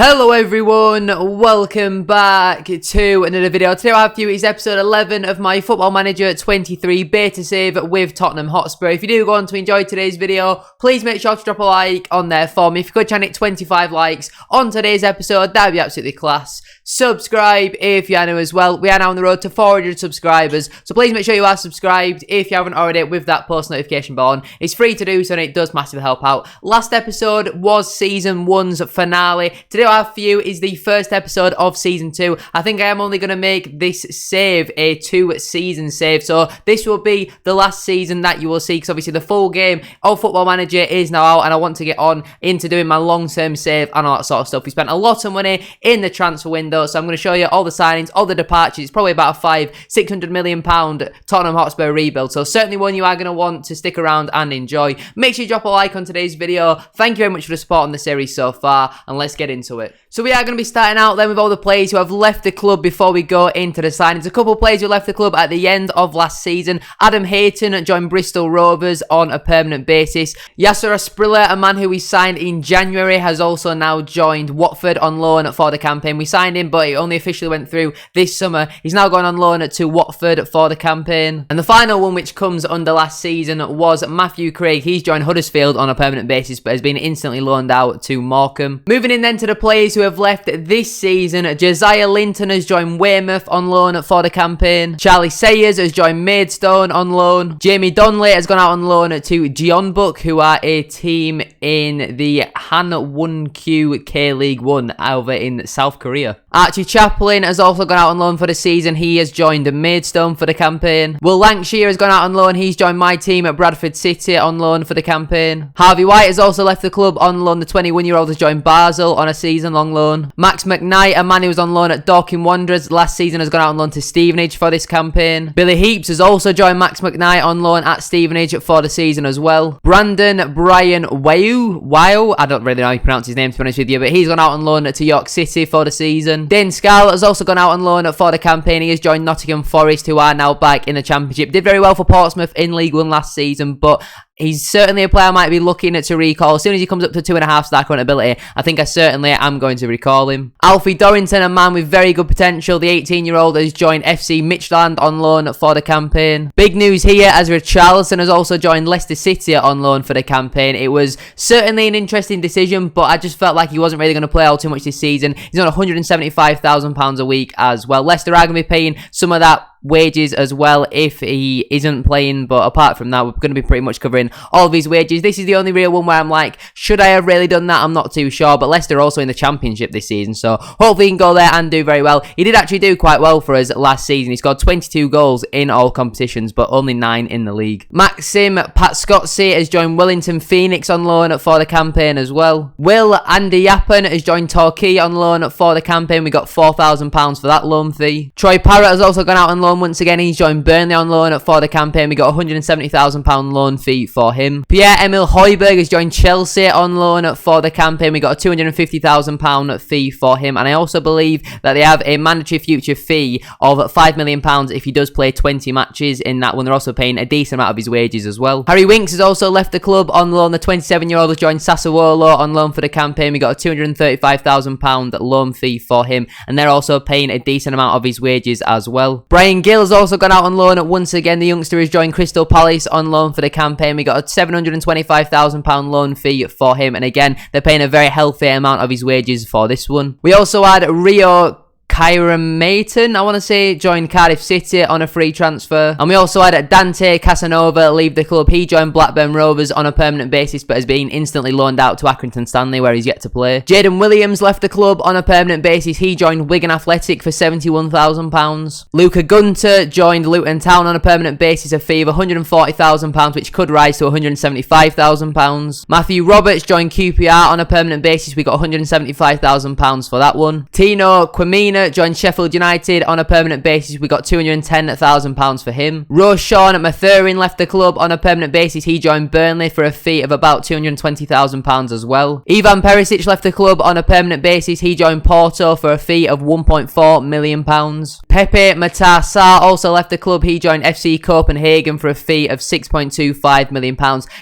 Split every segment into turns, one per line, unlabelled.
Hello everyone, welcome back to another video. Today I have for you is episode 11 of my Football Manager 23 beta save with Tottenham Hotspur. If you do go on to enjoy today's video, please make sure to drop a like on there for me. If you could try and hit 25 likes on today's episode, that would be absolutely class. Subscribe if you are new as well. We are now on the road to 400 subscribers, so please make sure you are subscribed if you haven't already with that post notification bell on. It's free to do so and it does massively help out. Last episode was season 1's finale. Today I have for you is the first episode of season 2. I think I am only going to make this save a 2-season save, so this will be the last season that you will see, because obviously the full game of Football Manager is now out and I want to get on into doing my long-term save and all that sort of stuff. We spent a lot of money in the transfer window, so I'm going to show you all the signings, all the departures. It's probably about a £600 million Tottenham Hotspur rebuild, so certainly one you are going to want to stick around and enjoy. Make sure you drop a like on today's video. Thank you very much for the support on the series so far, and let's get into it. So we are going to be starting out then with all the players who have left the club before we go into the signings. A couple of players who left the club at the end of last season. Adam Hayton joined Bristol Rovers on a permanent basis. Yasser Asprilla, a man who we signed in January, has also now joined Watford on loan for the campaign. We signed him, but it only officially went through this summer. He's now gone on loan to Watford for the campaign. And the final one, which comes under last season, was Matthew Craig. He's joined Huddersfield on a permanent basis, but has been instantly loaned out to Morecambe. Moving in then to the players who have left this season. Josiah Linton has joined Weymouth on loan for the campaign. Charlie Sayers has joined Maidstone on loan. Jamie Donnelly has gone out on loan to Jeonbuk, who are a team in the Han 1Q K League 1 over in South Korea. Archie Chaplin has also gone out on loan for the season. He has joined Maidstone for the campaign. Will Lancashire has gone out on loan. He's joined my team at Bradford City on loan for the campaign. Harvey White has also left the club on loan. The 21-year-old has joined Basel on a season-long loan. Max McKnight, a man who was on loan at Dorking Wanderers last season, has gone out on loan to Stevenage for this campaign. Billy Heaps has also joined Max McKnight on loan at Stevenage for the season as well. Brandon Brian Wow, I don't really know how you pronounce his name, to be honest with you, but he's gone out on loan to York City for the season. Dane Scarlett has also gone out on loan for the campaign. He has joined Nottingham Forest, who are now back in the Championship. Did very well for Portsmouth in League One last season, but he's certainly a player I might be looking to recall. As soon as he comes up to 2.5 star current ability, I think I certainly am going to recall him. Alfie Dorrington, a man with very good potential. The 18-year-old has joined FC Midtjylland on loan for the campaign. Big news here, as Richarlison has also joined Leicester City on loan for the campaign. It was certainly an interesting decision, but I just felt like he wasn't really going to play all too much this season. He's on £175,000 a week as well. Leicester are going to be paying some of that wages as well if he isn't playing, but apart from that, we're going to be pretty much covering all of his wages. This is the only real one where I'm like, should I have really done that? I'm not too sure, but Leicester are also in the Championship this season, so hopefully he can go there and do very well. He did actually do quite well for us last season. He scored 22 goals in all competitions, but only 9 in the league. Maxim Patskotsi has joined Wellington Phoenix on loan for the campaign as well. Will Andy Yappen has joined Torquay on loan for the campaign. We got £4,000 for that loan fee. Troy Parrott has also gone out on loan once again. He's joined Burnley on loan for the campaign. We got a £170,000 loan fee for him. Pierre-Emile Højbjerg has joined Chelsea on loan for the campaign. We got a £250,000 fee for him, and I also believe that they have a mandatory future fee of £5 million if he does play 20 matches in that one. They're also paying a decent amount of his wages as well. Harry Winks has also left the club on loan. The 27-year-old has joined Sassuolo on loan for the campaign. We got a £235,000 loan fee for him, and they're also paying a decent amount of his wages as well. Brian Gill has also gone out on loan once again. The youngster has joined Crystal Palace on loan for the campaign. We got a £725,000 loan fee for him, and again, they're paying a very healthy amount of his wages for this one. We also had Rio Kyram Mayton, I want to say, joined Cardiff City on a free transfer. And we also had Dante Casanova leave the club. He joined Blackburn Rovers on a permanent basis, but has been instantly loaned out to Accrington Stanley, where he's yet to play. Jaden Williams left the club on a permanent basis. He joined Wigan Athletic for £71,000. Luca Gunter joined Luton Town on a permanent basis, a fee of £140,000, which could rise to £175,000. Matthew Roberts joined QPR on a permanent basis. We got £175,000 for that one. Tino Quimina joined Sheffield United on a permanent basis. We got £210,000 for him. Roshan Mathurin left the club on a permanent basis. He joined Burnley for a fee of about £220,000 as well. Ivan Perisic left the club on a permanent basis. He joined Porto for a fee of £1.4 million. Pepe Matar Sarr also left the club. He joined FC Copenhagen for a fee of £6.25 million.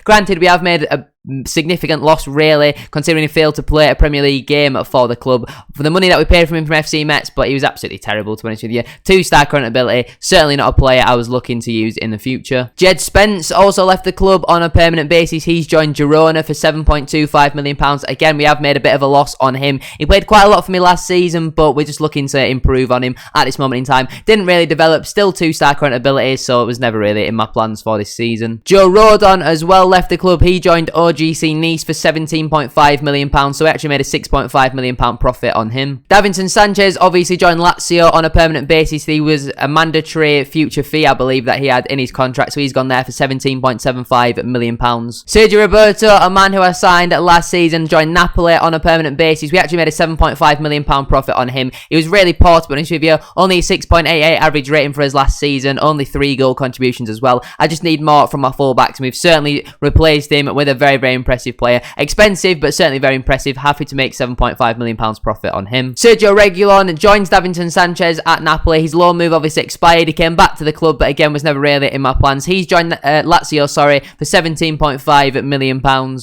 Granted, we have made a significant loss, really, considering he failed to play a Premier League game for the club for the money that we paid for him from FC Metz, but he was absolutely terrible, to be honest with you. 2-star current ability, certainly not a player I was looking to use in the future. Jed Spence also left the club on a permanent basis. He's joined Girona for £7.25 million. Again, we have made a bit of a loss on him. He played quite a lot for me last season, but we're just looking to improve on him at this moment in time. Didn't really develop, still 2-star current ability, so it was never really in my plans for this season. Joe Rodon as well left the club. He joined OGC Nice for £17.5 million, so we actually made a £6.5 million profit on him. Davinson Sanchez obviously joined Lazio on a permanent basis. He was a mandatory future fee, I believe, that he had in his contract, so he's gone there for £17.75 million. Sergio Roberto, a man who I signed last season, joined Napoli on a permanent basis. We actually made a £7.5 million profit on him. He was really poor, to be honest with you. Only a 6.88 average rating for his last season, only 3 goal contributions as well. I just need more from my fullbacks, and we've certainly replaced him with a very, very impressive player. Expensive, but certainly very impressive. Happy to make £7.5 million profit on him. Sergio Reguilon joins Davinson Sanchez at Napoli. His loan move obviously expired. He came back to the club, but again was never really in my plans. He's joined Lazio, for £17.5 million.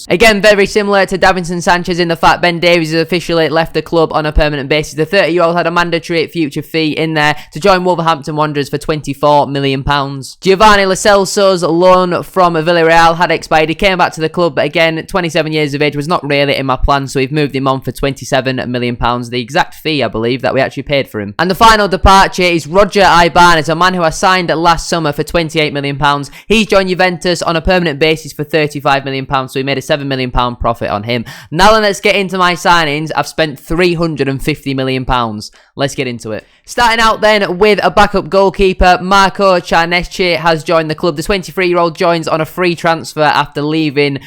Again, very similar to Davinson Sanchez in the fact Ben Davies has officially left the club on a permanent basis. The 30-year-old had a mandatory future fee in there to join Wolverhampton Wanderers for £24 million. Giovanni Lo Celso's loan from Villarreal had expired. He came back to the club, but again, 27 years of age, was not really in my plan, so we've moved him on for £27 million, the exact fee, I believe, that we actually paid for him. And the final departure is Roger Ibanez, a man who I signed last summer for £28 million. He's joined Juventus on a permanent basis for £35 million, so we made a £7 million profit on him. Now then, let's get into my signings. I've spent £350 million. Let's get into it. Starting out then with a backup goalkeeper, Marco Cianesci has joined the club. The 23-year-old joins on a free transfer after leaving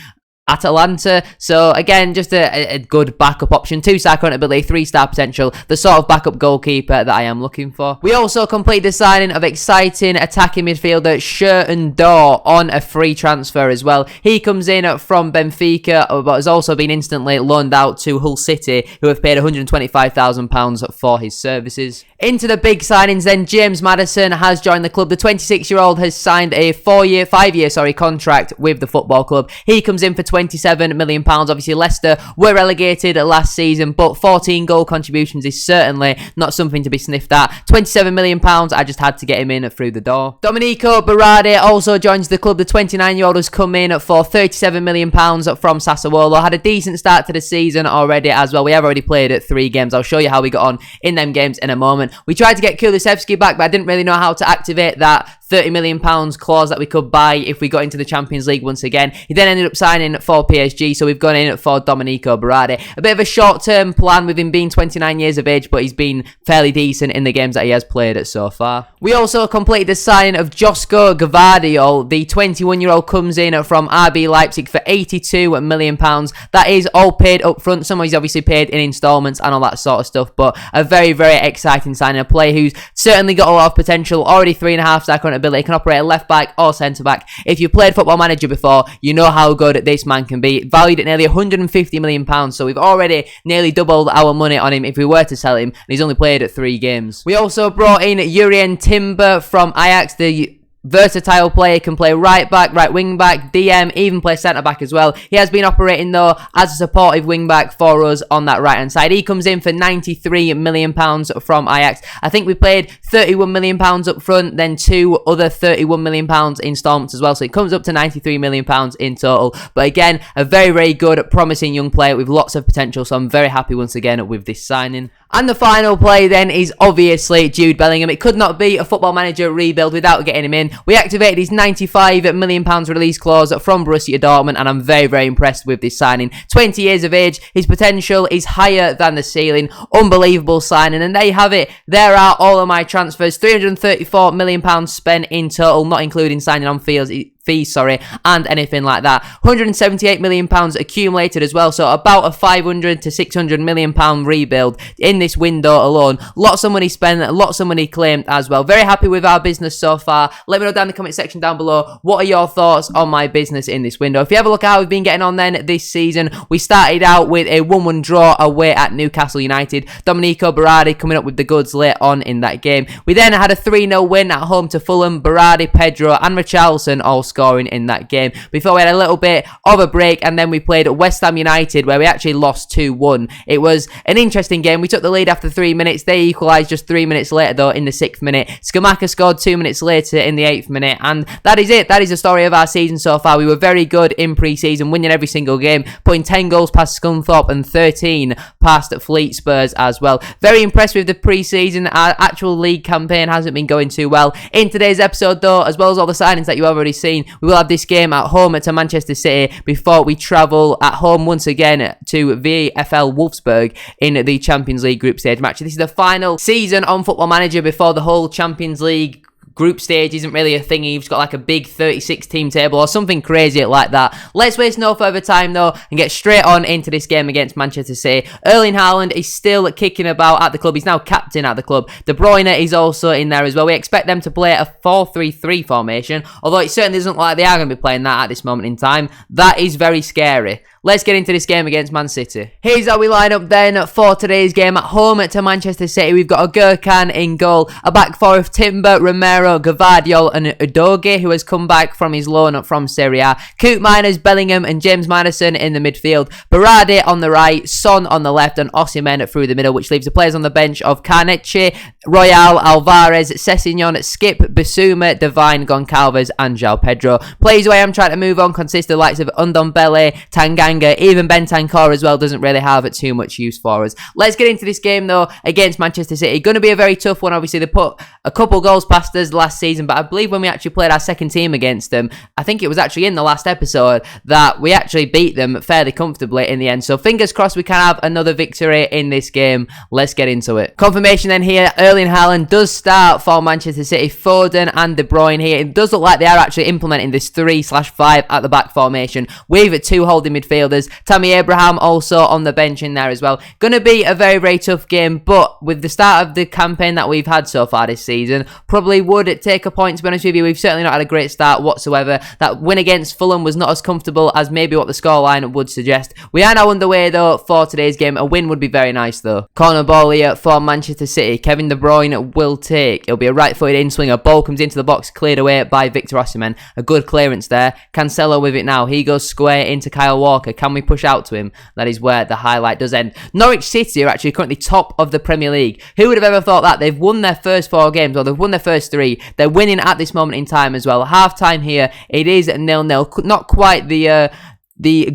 Atalanta, so again, just a good backup option. 2-star current ability, 3-star potential, the sort of backup goalkeeper that I am looking for. We also completed the signing of exciting attacking midfielder Sherton Dor on a free transfer as well. He comes in from Benfica, but has also been instantly loaned out to Hull City, who have paid £125,000 for his services. Into the big signings then, James Maddison has joined the club. The 26-year-old has signed a 5-year contract with the football club. He comes in for £27 million. Obviously, Leicester were relegated last season, but 14 goal contributions is certainly not something to be sniffed at. £27 million, I just had to get him in through the door. Domenico Berardi also joins the club. The 29-year-old has come in for £37 million from Sassuolo. Had a decent start to the season already as well. We have already played 3 games. I'll show you how we got on in them games in a moment. We tried to get Kulusevski back, but I didn't really know how to activate that £30 million clause that we could buy if we got into the Champions League once again. He then ended up signing for PSG, so we've gone in for Domenico Berardi. A bit of a short-term plan with him being 29 years of age, but he's been fairly decent in the games that he has played so far. We also completed the signing of Josko Gvardiol. The 21-year-old comes in from RB Leipzig for £82 million. That is all paid up front. Some of he's obviously paid in installments and all that sort of stuff, but a very, very exciting signing. A player who's certainly got a lot of potential, already 3.5-star current ability, can operate at left back or centre back. If you've played Football Manager before, you know how good this man can be. Valued at nearly £150 million, so we've already nearly doubled our money on him if we were to sell him, and he's only played 3 games. We also brought in Jurien Timber from Ajax. The versatile player, can play right back, right wing back, DM, even play centre back as well. He has been operating though as a supportive wing back for us on that right hand side. He comes in for £93 million from Ajax. I think we paid £31 million up front, then 2 other £31 million installments as well, so it comes up to £93 million in total. But again, a very, very good, promising young player with lots of potential, so I'm very happy once again with this signing. And the final play then is obviously Jude Bellingham. It could not be a Football Manager rebuild without getting him in. We activated his £95 million release clause from Borussia Dortmund, and I'm very, very impressed with this signing. 20 years of age, his potential is higher than the ceiling. Unbelievable signing, and there you have it. There are all of my transfers. £334 million spent in total, not including signing on fees, and anything like that. £178 million accumulated as well, so about a £500 to £600 million rebuild in this window alone. Lots of money spent, lots of money claimed as well. Very happy with our business so far. Let me know down in the comment section down below, what are your thoughts on my business in this window? If you have a look at how we've been getting on then this season, we started out with a 1-1 draw away at Newcastle United. Domenico Berardi coming up with the goods late on in that game. We then had a 3-0 win at home to Fulham. Berardi, Pedro and Richarlison all scored. scoring in that game. Before we had a little bit of a break, and then we played West Ham United, where we actually lost 2-1. It was an interesting game. We took the lead after 3 minutes. They equalised just 3 minutes later, though, in the 6th minute. Skamaka scored 2 minutes later in the 8th minute, and that is it. That is the story of our season so far. We were very good in pre-season, winning every single game, putting 10 goals past Scunthorpe and 13 past Fleet Spurs as well. Very impressed with the pre-season. Our actual league campaign hasn't been going too well. In today's episode, though, as well as all the signings that you've already seen, we will have this game at home to Manchester City before we travel at home once again to VfL Wolfsburg in the Champions League group stage match. This is the final season on Football Manager before the whole Champions League group stage isn't really a thing. You've got like a big 36 team table or something crazy like that. Let's waste no further time though and get straight on into this game against Manchester City. Erling Haaland is still kicking about at the club. He's now captain at the club. De Bruyne is also in there as well. We expect them to play a 4-3-3 formation, although it certainly doesn't look like they are going to be playing that at this moment in time. That is very scary. Let's get into this game against Man City. Here's how we line up then for today's game at home to Manchester City. We've got a Gurkhan in goal, a back four of Timber, Romero, Gvardiol and Udogie, who has come back from his loan from Serie A. Coop Miners, Bellingham and James Maddison in the midfield. Berardi on the right, Son on the left and Osimhen through the middle, which leaves the players on the bench of Carnegie, Royal, Alvarez, Sessegnon, Skip, Bissouma, Devine, Goncalves and João Pedro. Players who I am trying to move on consist of the likes of Ndombele, Tanganga, even Bentancur as well doesn't really have too much use for us. Let's get into this game though against Manchester City. Going to be a very tough one. Obviously they put a couple goals past us last season, but I believe when we actually played our second team against them, I think it was actually in the last episode, that we actually beat them fairly comfortably in the end. So fingers crossed we can have another victory in this game. Let's get into it. Confirmation then here, Erling Haaland does start for Manchester City. Foden and De Bruyne here. It does look like they are actually implementing this 3/5 at the back formation with two holding midfielders. Tammy Abraham also on the bench in there as well. Going to be a very, very tough game, but with the start of the campaign that we've had so far this season, probably would take a point, to be honest with you. We've certainly not had a great start whatsoever. That win against Fulham was not as comfortable as maybe what the scoreline would suggest. We are now underway though for today's game. A win would be very nice though. Corner ball here for Manchester City. Kevin De Bruyne will take. It'll be a right-footed in-swinger. Ball comes into the box, cleared away by Victor Osimhen. A good clearance there. Cancelo with it now. He goes square into Kyle Walker. Can we push out to him? That is where the highlight does end. Norwich City are actually currently top of the Premier League. Who would have ever thought that? They've won their first 4 games, or they've won their first 3. They're winning at this moment in time as well. Half time here, it is 0-0. Not quite the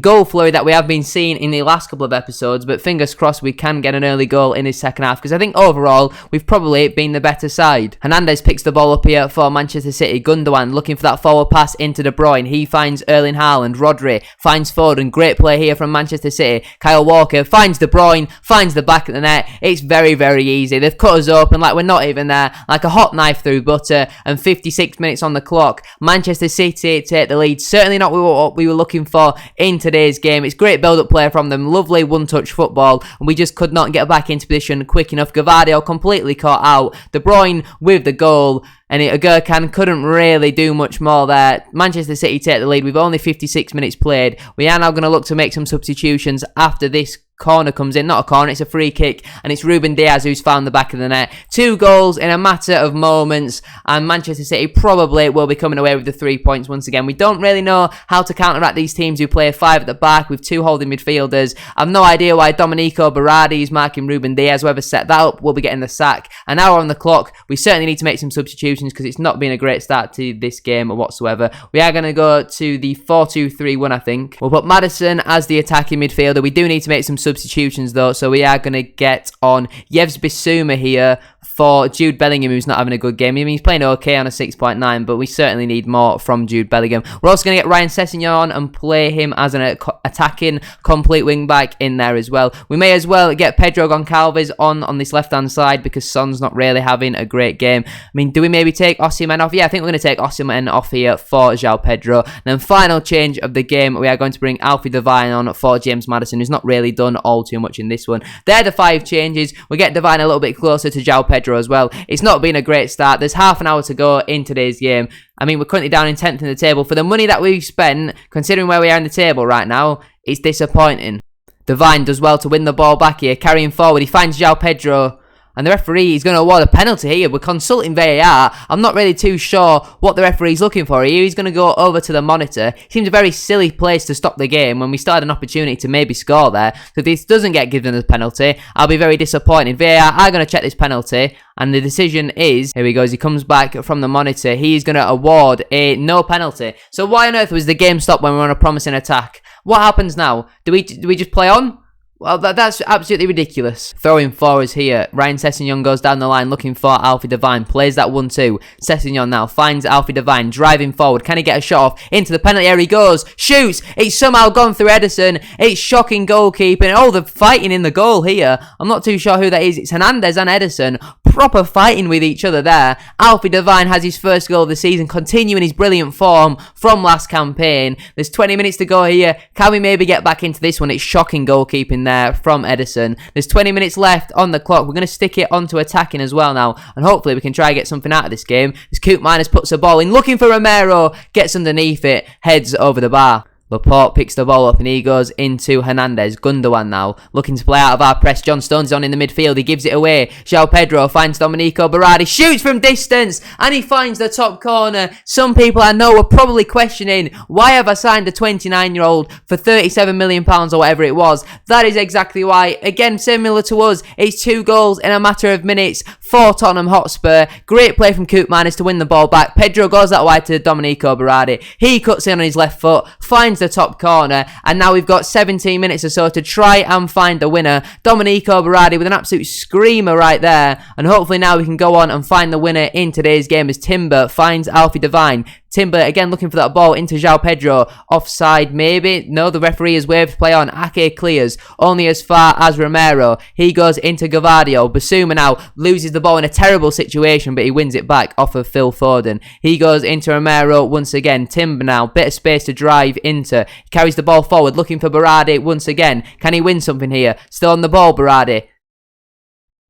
goal flurry that we have been seeing in the last couple of episodes, but fingers crossed we can get an early goal in this second half, because I think overall we've probably been the better side. Hernandez picks the ball up here for Manchester City. Gundogan looking for that forward pass into De Bruyne. He finds Erling Haaland. Rodri finds Foden. Great play here from Manchester City. Kyle Walker finds De Bruyne, finds the back of the net. It's very, very easy. They've cut us open like we're not even there, like a hot knife through butter, and 56 minutes on the clock. Manchester City take the lead. Certainly not what we were looking for in today's game. It's great build-up play from them, lovely one-touch football, and we just could not get back into position quick enough. Gvardiol completely caught out. De Bruyne with the goal, and Gurkhan couldn't really do much more there. Manchester City take the lead with only 56 minutes played. We are now going to look to make some substitutions after this corner comes in. Not a corner, it's a free kick, and it's Ruben Diaz who's found the back of the net. 2 goals in a matter of moments, and Manchester City probably will be coming away with the 3 points once again. We don't really know how to counteract these teams who play 5 at the back with 2 holding midfielders. I've no idea why Domenico Berardi is marking Ruben Diaz. Whoever set that up will be getting the sack. An hour on the clock. We certainly need to make some substitutions because it's not been a great start to this game whatsoever. We are going to go to the 4-2-3-1, I think. We'll put Maddison as the attacking midfielder. We do need to make some substitutions though, so we are going to get on Yves Bissouma here for Jude Bellingham, who's not having a good game. I mean, he's playing okay on a 6.9, but we certainly need more from Jude Bellingham. We're also going to get Ryan Sessegnon and play him as an attacking complete wing back in there as well. We may as well get Pedro Goncalves on this left-hand side because Son's not really having a great game. I mean, do we maybe take Osimhen off? Yeah, I think we're going to take Osimhen off here for João Pedro. And then final change of the game, we are going to bring Alfie Devine on for James Maddison, who's not really done all too much in this one. They're the 5 changes. We get Devine a little bit closer to João Pedro as well. It's not been a great start. There's half an hour to go in today's game. I mean, we're currently down in 10th in the table. For the money that we've spent, considering where we are in the table right now, it's disappointing. Devine does well to win the ball back here, carrying forward. He finds João Pedro. And the referee is going to award a penalty here. We're consulting VAR. I'm not really too sure what the referee's looking for here. He's going to go over to the monitor. Seems a very silly place to stop the game when we still had an opportunity to maybe score there. So if this doesn't get given as a penalty, I'll be very disappointed. VAR are going to check this penalty. And the decision is, here he goes, he comes back from the monitor. He's going to award a no penalty. So why on earth was the game stopped when we were on a promising attack? What happens now? Do we just play on? Well, that's absolutely ridiculous. Throwing forwards here. Ryan Sessegnon goes down the line looking for Alfie Devine. Plays that 1-2. Sessegnon now finds Alfie Devine. Driving forward. Can he get a shot off? Into the penalty area he goes. Shoots. It's somehow gone through Ederson. It's shocking goalkeeping. Oh, the fighting in the goal here. I'm not too sure who that is. It's Hernandez and Ederson. Proper fighting with each other there. Alfie Devine has his first goal of the season, continuing his brilliant form from last campaign. There's 20 minutes to go here. Can we maybe get back into this one? It's shocking goalkeeping there from Ederson. There's 20 minutes left on the clock. We're going to stick it onto attacking as well now, and hopefully we can try and get something out of this game. As Koopmeiners puts the ball in, looking for Romero, gets underneath it, heads over the bar. Laporte picks the ball up and he goes into Hernandez. Gundogan now, looking to play out of our press. John Stones on in the midfield. He gives it away. João Pedro finds Domenico Berardi. Shoots from distance and he finds the top corner. Some people I know are probably questioning, why have I signed a 29-year-old for £37 million or whatever it was? That is exactly why. Again, similar to us, it's 2 goals in a matter of minutes for Tottenham Hotspur. Great play from Koopmeiners to win the ball back. Pedro goes that way to Domenico Berardi. He cuts in on his left foot, finds the top corner, and now we've got 17 minutes or so to try and find the winner. Domenico Berardi with an absolute screamer right there, and hopefully now we can go on and find the winner in today's game as Timber finds Alfie Devine. Timber again looking for that ball into João Pedro. Offside maybe? No, the referee has waved play on. Ake clears only as far as Romero. He goes into Gavadio. Basuma now loses the ball in a terrible situation, but he wins it back off of Phil Foden. He goes into Romero once again. Timber now, bit of space to drive into. He carries the ball forward looking for Berardi once again. Can he win something here? Still on the ball, Berardi.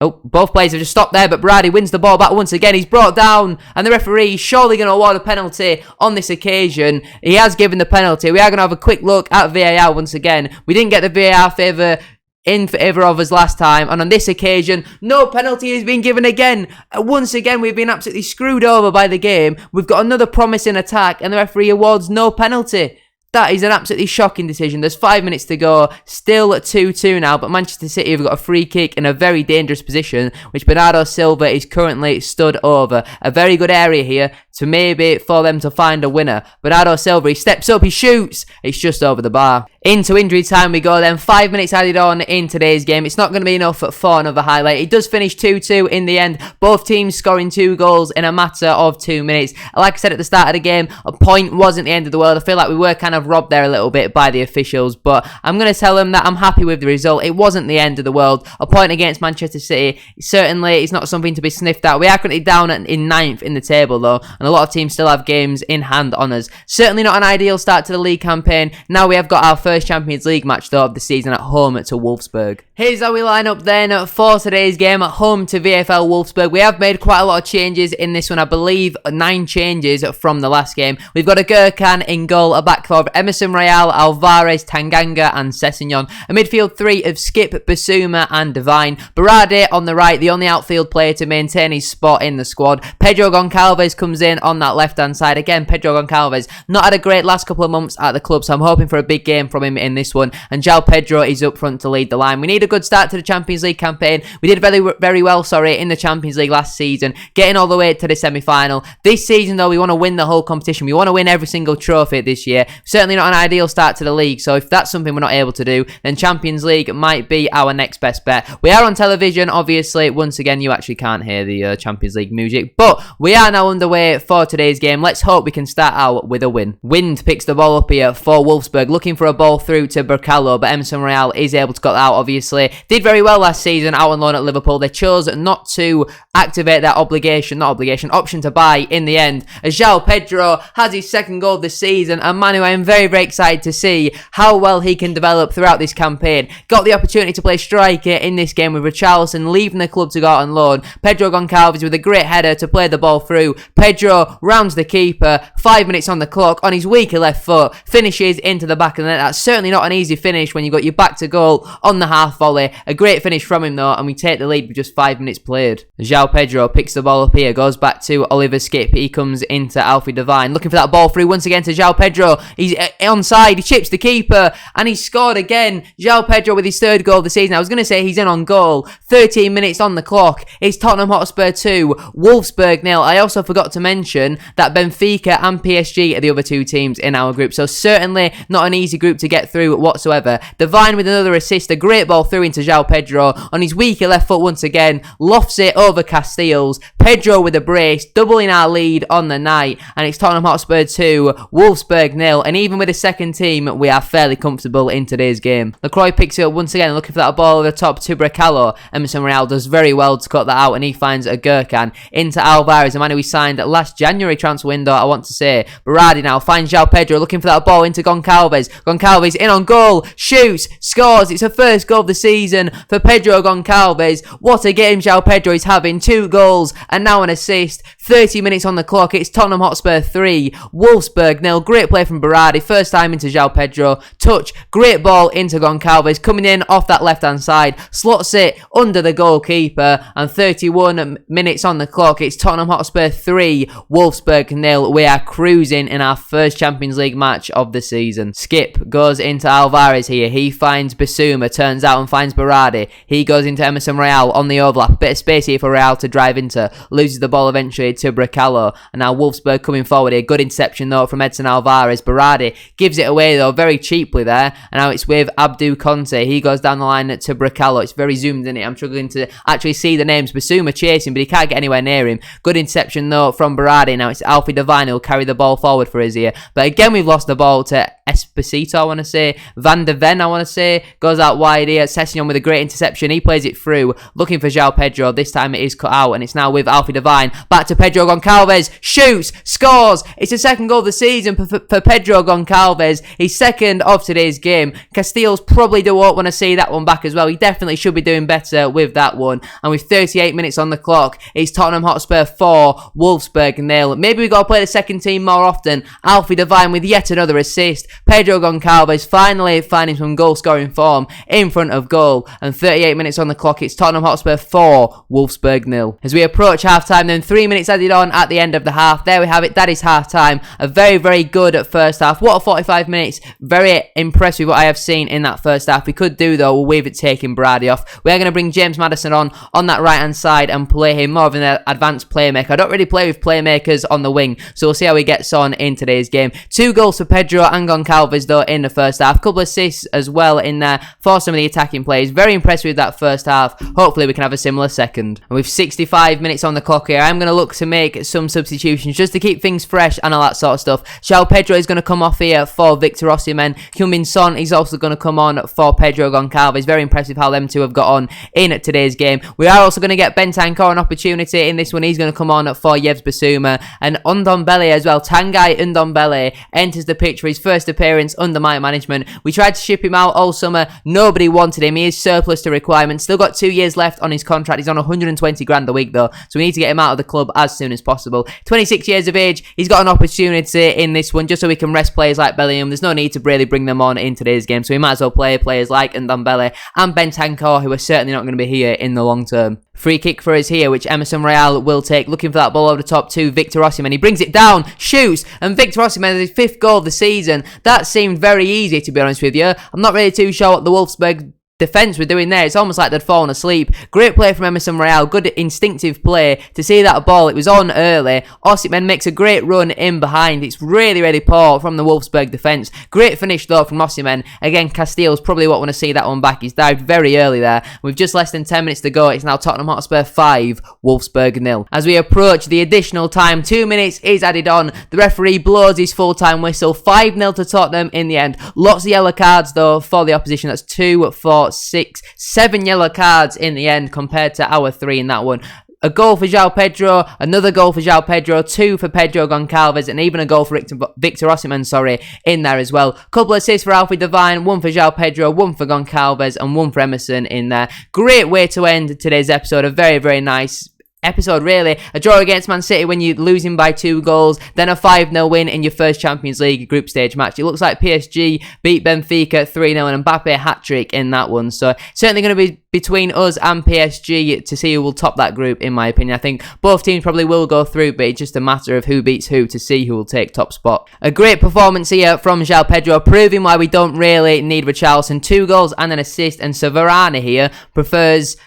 Oh, both players have just stopped there, but Berardi wins the ball back once again. He's brought down, and the referee is surely going to award a penalty on this occasion. He has given the penalty. We are going to have a quick look at VAR once again. We didn't get the VAR in favour of us last time, and on this occasion, no penalty has been given again. Once again, we've been absolutely screwed over by the game. We've got another promising attack, and the referee awards no penalty. That is an absolutely shocking decision. There's 5 minutes to go. Still at 2-2 now, but Manchester City have got a free kick in a very dangerous position, which Bernardo Silva is currently stood over. A very good area here to maybe for them to find a winner. Bernardo Silva, he steps up, he shoots. It's just over the bar. Into injury time we go then. 5 minutes added on in today's game. It's not going to be enough for another highlight. It does finish 2-2 in the end. Both teams scoring 2 goals in a matter of 2 minutes. Like I said at the start of the game, a point wasn't the end of the world. I feel like we were kind of robbed there a little bit by the officials, but I'm going to tell them that I'm happy with the result. It wasn't the end of the world. A point against Manchester City, certainly it's not something to be sniffed at. We are currently down in 9th in the table though, and a lot of teams still have games in hand on us. Certainly not an ideal start to the league campaign. Now we have got our first Champions League match though of the season at home to Wolfsburg. Here's how we line up then for today's game at home to VfL Wolfsburg. We have made quite a lot of changes in this one. I believe 9 changes from the last game. We've got a Gurkhan in goal, a back 4 of Emerson Royal, Alvarez, Tanganga and Sessegnon. A midfield 3 of Skip, Basuma and Devine. Berardi on the right, the only outfield player to maintain his spot in the squad. Pedro Goncalves comes in on that left-hand side. Again, Pedro Goncalves not had a great last couple of months at the club, so I'm hoping for a big game from him in this one. And João Pedro is up front to lead the line. We need a good start to the Champions League campaign. We did very well in the Champions League last season, getting all the way to the semi-final. This season, though, we want to win the whole competition. We want to win every single trophy this year. Certainly not an ideal start to the league, so if that's something we're not able to do, then Champions League might be our next best bet. We are on television, obviously. Once again, you actually can't hear the Champions League music, but we are now underway for today's game. Let's hope we can start out with a win. Wind picks the ball up here for Wolfsburg, looking for a ball through to Bercalo, but Emerson Royal is able to get out, obviously. Did very well last season out on loan at Liverpool. They chose not to activate that option to buy in the end, as João Pedro has his second goal this season, and Manuel very, very excited to see how well he can develop throughout this campaign. Got the opportunity to play striker in this game with Richarlison leaving the club to go out on loan. Pedro Goncalves with a great header to play the ball through. Pedro rounds the keeper, 5 minutes on the clock, on his weaker left foot, finishes into the back of the net. That's certainly not an easy finish when you got your back to goal on the half volley. A great finish from him though, and we take the lead with just 5 minutes played. João Pedro picks the ball up here, goes back to Oliver Skip. He comes into Alfie Devine, looking for that ball through once again to João Pedro. He's onside, he chips the keeper, and he's scored again. João Pedro with his third goal of the season. I was going to say he's in on goal. 13 minutes on the clock. It's Tottenham Hotspur 2, Wolfsburg 0. I also forgot to mention that Benfica and PSG are the other two teams in our group, so certainly not an easy group to get through whatsoever. Devine with another assist, a great ball through into João Pedro on his weaker left foot once again, lofts it over Casteels. Pedro with a brace, doubling our lead on the night, and it's Tottenham Hotspur 2, Wolfsburg 0, and even with the second team, we are fairly comfortable in today's game. Lacroix picks it up once again, looking for that ball over the top to Bracalo. Emerson Royal does very well to cut that out, and he finds a Gurkhan into Alvarez, a man who we signed last January transfer window, I want to say. Berardi now finds João Pedro, looking for that ball into Goncalves. Goncalves in on goal, shoots, scores. It's a first goal of the season for Pedro Goncalves. What a game João Pedro is having. 2 goals and now an assist. 30 minutes on the clock. It's Tottenham Hotspur 3, Wolfsburg 0. Great play from Berardi. First time into João Pedro. Touch. Great ball into Goncalves. Coming in off that left-hand side. Slots it under the goalkeeper. And 31 minutes on the clock. It's Tottenham Hotspur 3, Wolfsburg 0. We are cruising in our first Champions League match of the season. Skip goes into Alvarez here. He finds Bissouma. Turns out and finds Berardi. He goes into Emerson Royal on the overlap. Bit of space here for Royal to drive into. Loses the ball eventually to Bracalo. And now Wolfsburg coming forward here. Good interception though from Edson Alvarez. Berardi gives it away though very cheaply there. And now it's with Abdou Conte. He goes down the line to Bracalo. It's very zoomed in it. I'm struggling to actually see the names. Bissouma chasing, but he can't get anywhere near him. Good interception though from Berardi. Now it's Alfie Devine who'll carry the ball forward for us here. But again, we've lost the ball to Esposito, I want to say. Van de Ven, I want to say. Goes out wide here. Sessignon with a great interception. He plays it through. Looking for João Pedro. This time it is cut out. And it's now with Alfie Devine. Back to Pedro Goncalves. Shoots. Scores. It's the second goal of the season for Pedro Goncalves. His second of today's game. Casteels probably won't want to see that one back as well. He definitely should be doing better with that one. And with 38 minutes on the clock, it's Tottenham Hotspur 4, Wolfsburg 0. Maybe we got to play the second team more often. Alfie Devine with yet another assist. Pedro Goncalves finally finding some goal scoring form in front of goal. And 38 minutes on the clock, it's Tottenham Hotspur 4, Wolfsburg 0. As we approach half time, then 3 minutes added on at the end of the half. There we have it. That is half time. A very, very good first half. What a 45 minutes. Very impressed with what I have seen in that first half. We could do though with taking Berardi off. We are going to bring James Maddison on that right hand side and play him more of an advanced playmaker. I don't really play with playmakers on the wing, so we'll see how he gets on in today's game. 2 goals for Pedro and Goncalves though in the first half. Couple of assists as well in there for some of the attacking plays. Very impressed with that first half. Hopefully we can have a similar second. And with 65 minutes on the clock here, I'm going to look to make some substitutions just to keep things fresh and all that sort of stuff. João Pedro is going to come off here for Victor Osimhen. Heung-min Son is also going to come on for Pedro Goncalves. Very impressive how them two have got on in today's game. We are also going to get Bentancur an opportunity in this one. He's going to come on for Yves Bissouma. And Ndombele as well. Tanguy Ndombele enters the pitch for his first appearance under my management. We tried to ship him out all summer. Nobody wanted him. He is surplus to requirements. Still got 2 years left on his contract. He's on 120 grand a week though. So we need to get him out of the club as soon as possible. 26 years of age. He's got an opportunity in this one just so we can rest players like Bellingham. There's no need to really bring them on in today's game. So we might as well play players like Ndombele and Bentancur, who are certainly not going to be here in the long term. Free kick for us here, which Emerson Royal will take. Looking for that ball over the top to Victor Osimhen. He brings it down, shoots, and Victor Osimhen has his 5th goal of the season. That seemed very easy, to be honest with you. I'm not really too sure what the Wolfsburg defense were doing there. It's almost like they'd fallen asleep. Great play from Emerson Royal. Good instinctive play to see that ball. It was on early. Osimhen makes a great run in behind. It's really, really poor from the Wolfsburg defense. Great finish though from Osimhen. Again, Casteels probably won't want to see that one back. He's dived very early there. With just less than 10 minutes to go, it's now Tottenham Hotspur 5, Wolfsburg 0. As we approach the additional time, 2 minutes is added on. The referee blows his full-time whistle. 5-0 to Tottenham in the end. Lots of yellow cards though for the opposition. That's 2, 4, 6, 7 yellow cards in the end compared to our 3 in that one. a goal for João Pedro, another goal for João Pedro, 2 for Pedro Goncalves, and even a goal for Victor Osimhen, in there as well. Couple of assists for Alfie Devine, 1 for João Pedro, 1 for Goncalves, and 1 for Emerson in there. Great way to end today's episode. A very, very nice episode, really. A draw against Man City when you're losing by 2 goals, then a 5-0 win in your first Champions League group stage match. It looks like PSG beat Benfica 3-0 and Mbappe hat-trick in that one. So certainly going to be between us and PSG to see who will top that group, in my opinion. I think both teams probably will go through, but it's just a matter of who beats who to see who will take top spot. A great performance here from João Pedro, proving why we don't really need Richarlison. 2 goals and an assist, and Severana here prefers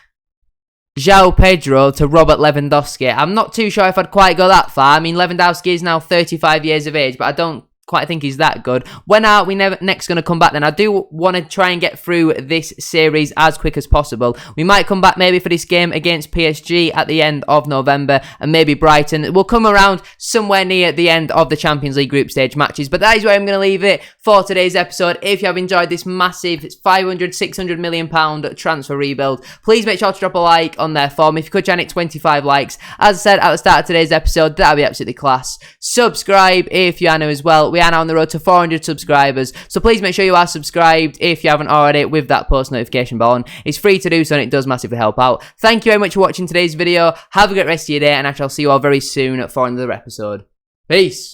João Pedro to Robert Lewandowski. I'm not too sure if I'd quite go that far. I mean, Lewandowski is now 35 years of age, but I don't quite think he's that good. When are we next going to come back then? I do want to try and get through this series as quick as possible. We might come back maybe for this game against PSG at the end of November, and maybe Brighton. We'll come around somewhere near the end of the Champions League group stage matches, but that is where I'm going to leave it for today's episode. If you have enjoyed this massive 500, 600 million pound transfer rebuild, please make sure to drop a like on there for me. If you could, it 25 likes. As I said at the start of today's episode, that would be absolutely class. Subscribe if you are new as well. We are now on the road to 400 subscribers, so please make sure you are subscribed if you haven't already with that post notification bell on. It's free to do so, and it does massively help out. Thank you very much for watching today's video. Have a great rest of your day, and I shall see you all very soon for another episode. Peace!